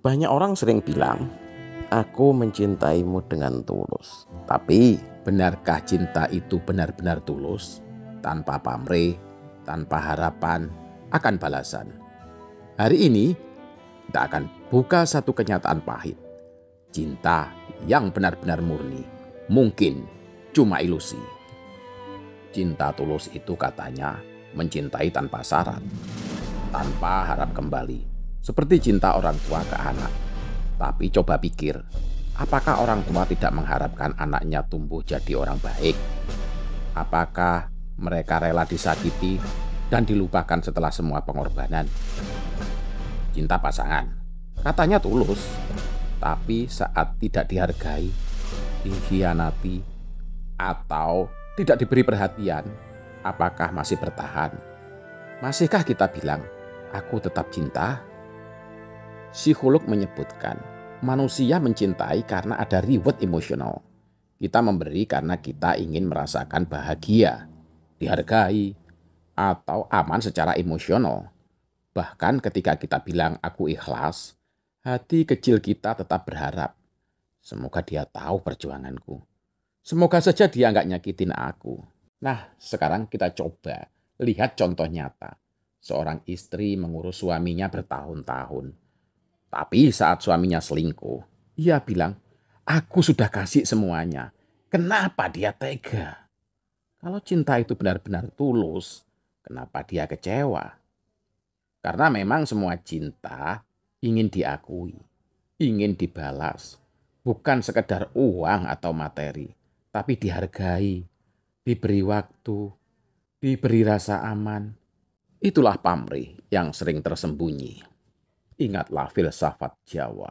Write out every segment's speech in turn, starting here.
Banyak orang sering bilang, aku mencintaimu dengan tulus. Tapi, benarkah cinta itu benar-benar tulus? Tanpa pamrih, tanpa harapan, akan balasan. Hari ini, kita akan buka satu kenyataan pahit. Cinta yang benar-benar murni, mungkin cuma ilusi. Cinta tulus itu katanya mencintai tanpa syarat, tanpa harap kembali. Seperti cinta orang tua ke anak. Tapi coba pikir, apakah orang tua tidak mengharapkan anaknya tumbuh jadi orang baik? Apakah mereka rela disakiti dan dilupakan setelah semua pengorbanan? Cinta pasangan, katanya tulus. Tapi saat tidak dihargai, dikhianati, atau tidak diberi perhatian, apakah masih bertahan? Masihkah kita bilang, aku tetap cinta? Psikolog menyebutkan, manusia mencintai karena ada reward emosional. Kita memberi karena kita ingin merasakan bahagia, dihargai, atau aman secara emosional. Bahkan ketika kita bilang aku ikhlas, hati kecil kita tetap berharap. Semoga dia tahu perjuanganku. Semoga saja dia nggak nyakitin aku. Nah, sekarang kita coba lihat contoh nyata. Seorang istri mengurus suaminya bertahun-tahun. Tapi saat suaminya selingkuh, ia bilang, aku sudah kasih semuanya. Kenapa dia tega? Kalau cinta itu benar-benar tulus, kenapa dia kecewa? Karena memang semua cinta ingin diakui, ingin dibalas. Bukan sekedar uang atau materi, tapi dihargai, diberi waktu, diberi rasa aman. Itulah pamrih yang sering tersembunyi. Ingatlah filsafat Jawa.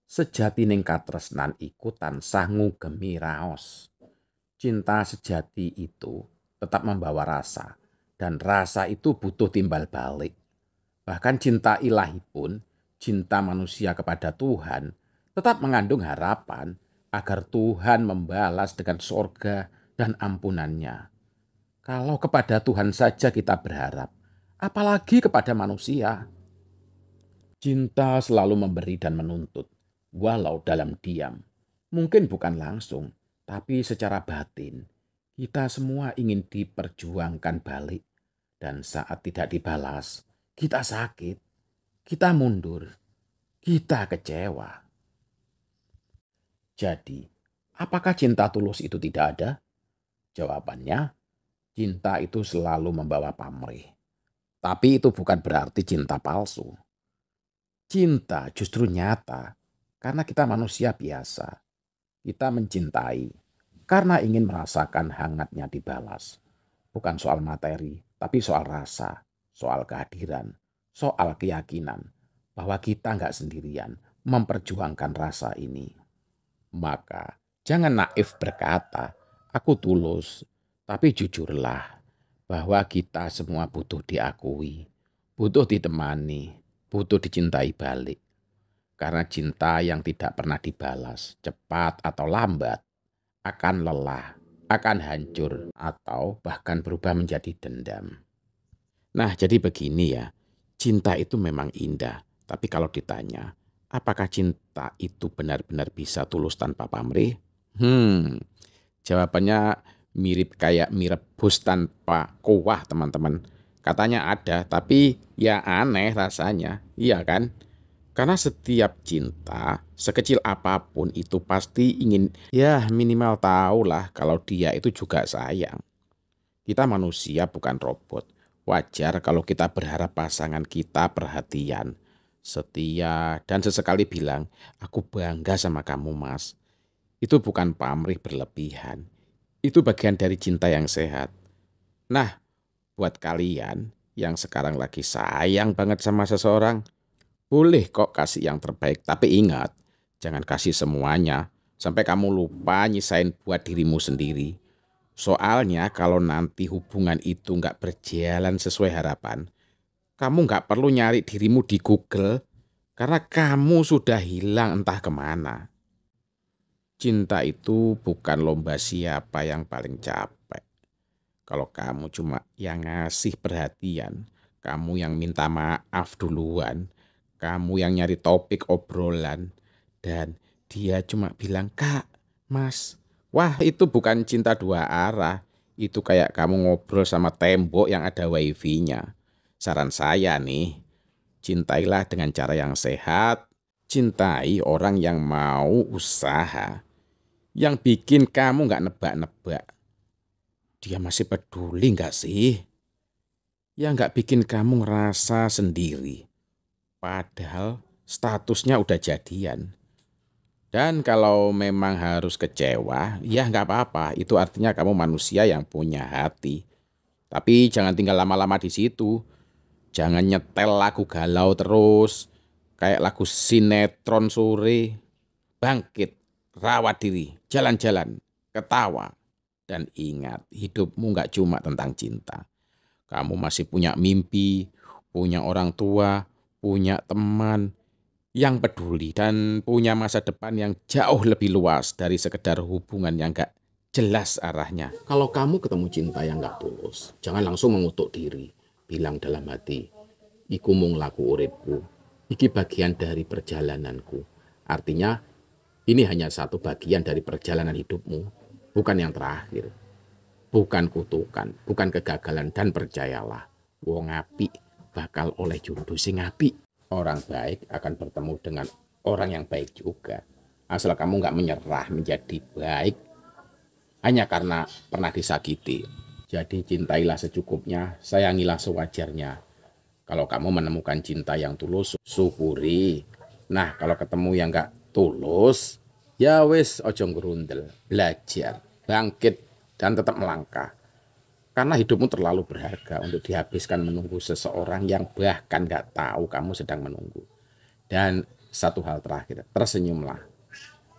Sejati ning katresnan iku tansah ngugemi raos. Cinta sejati itu tetap membawa rasa. Dan rasa itu butuh timbal balik. Bahkan cinta ilahi pun, cinta manusia kepada Tuhan, tetap mengandung harapan agar Tuhan membalas dengan sorga dan ampunannya. Kalau kepada Tuhan saja kita berharap, apalagi kepada manusia. Cinta selalu memberi dan menuntut, walau dalam diam. Mungkin bukan langsung, tapi secara batin. Kita semua ingin diperjuangkan balik. Dan saat tidak dibalas, kita sakit, kita mundur, kita kecewa. Jadi, apakah cinta tulus itu tidak ada? Jawabannya, cinta itu selalu membawa pamrih. Tapi itu bukan berarti cinta palsu. Cinta justru nyata karena kita manusia biasa. Kita mencintai karena ingin merasakan hangatnya dibalas. Bukan soal materi, tapi soal rasa, soal kehadiran, soal keyakinan bahwa kita nggak sendirian memperjuangkan rasa ini. Maka jangan naif berkata, aku tulus, tapi jujurlah bahwa kita semua butuh diakui, butuh ditemani, butuh dicintai balik. Karena cinta yang tidak pernah dibalas, cepat atau lambat, akan lelah, akan hancur, atau bahkan berubah menjadi dendam. Nah, jadi begini ya, cinta itu memang indah. Tapi kalau ditanya, apakah cinta itu benar-benar bisa tulus tanpa pamrih? Jawabannya mirip kayak mie rebus tanpa kuah, teman-teman. Katanya ada, tapi ya aneh rasanya, iya kan? Karena setiap cinta, sekecil apapun itu pasti ingin, ya minimal tahulah kalau dia itu juga sayang. Kita manusia bukan robot. Wajar kalau kita berharap pasangan kita perhatian, setia, dan sesekali bilang, aku bangga sama kamu mas. Itu bukan pamrih berlebihan. Itu bagian dari cinta yang sehat. Nah, buat kalian yang sekarang lagi sayang banget sama seseorang, boleh kok kasih yang terbaik. Tapi ingat, jangan kasih semuanya sampai kamu lupa nyisain buat dirimu sendiri. Soalnya kalau nanti hubungan itu nggak berjalan sesuai harapan, kamu nggak perlu nyari dirimu di Google karena kamu sudah hilang entah kemana. Cinta itu bukan lomba siapa yang paling capek. Kalau kamu cuma yang ngasih perhatian, kamu yang minta maaf duluan, Kamu yang nyari topik obrolan. Dan dia cuma bilang, "Kak, Mas." Wah, itu bukan cinta dua arah. Itu kayak kamu ngobrol sama tembok yang ada wifi-nya. Saran saya nih, cintailah dengan cara yang sehat. Cintai orang yang mau usaha. Yang bikin kamu nggak nebak-nebak. Dia masih peduli nggak sih? Yang nggak bikin kamu ngerasa sendiri. Padahal statusnya udah jadian. Dan kalau memang harus kecewa, ya nggak apa-apa. Itu artinya kamu manusia yang punya hati. Tapi jangan tinggal lama-lama di situ. Jangan nyetel lagu galau terus. Kayak lagu sinetron sore. Bangkit, rawat diri, jalan-jalan, ketawa. Dan ingat, hidupmu nggak cuma tentang cinta. Kamu masih punya mimpi, punya orang tua, punya teman yang peduli, dan punya masa depan yang jauh lebih luas dari sekedar hubungan yang gak jelas arahnya. Kalau kamu ketemu cinta yang gak tulus, jangan langsung mengutuk diri. Bilang dalam hati, "Iku mung laku uripku, iki bagian dari perjalananku." Artinya, ini hanya satu bagian dari perjalanan hidupmu, bukan yang terakhir. Bukan kutukan, bukan kegagalan, dan percayalah, wong apik bakal oleh jodoh sing apik. Orang baik akan bertemu dengan orang yang baik juga. Asal kamu nggak menyerah menjadi baik hanya karena pernah disakiti. Jadi cintailah secukupnya, sayangilah sewajarnya. Kalau kamu menemukan cinta yang tulus, syukuri. Nah, kalau ketemu yang nggak tulus, ya wis ojo ngerundel, belajar, bangkit, dan tetap melangkah. Karena hidupmu terlalu berharga untuk dihabiskan menunggu seseorang yang bahkan gak tahu kamu sedang menunggu. Dan satu hal terakhir, tersenyumlah.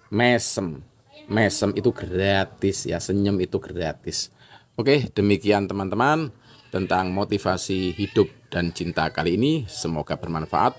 Mesem, mesem itu gratis ya, senyum itu gratis. Oke, demikian teman-teman tentang motivasi hidup dan cinta kali ini. Semoga bermanfaat.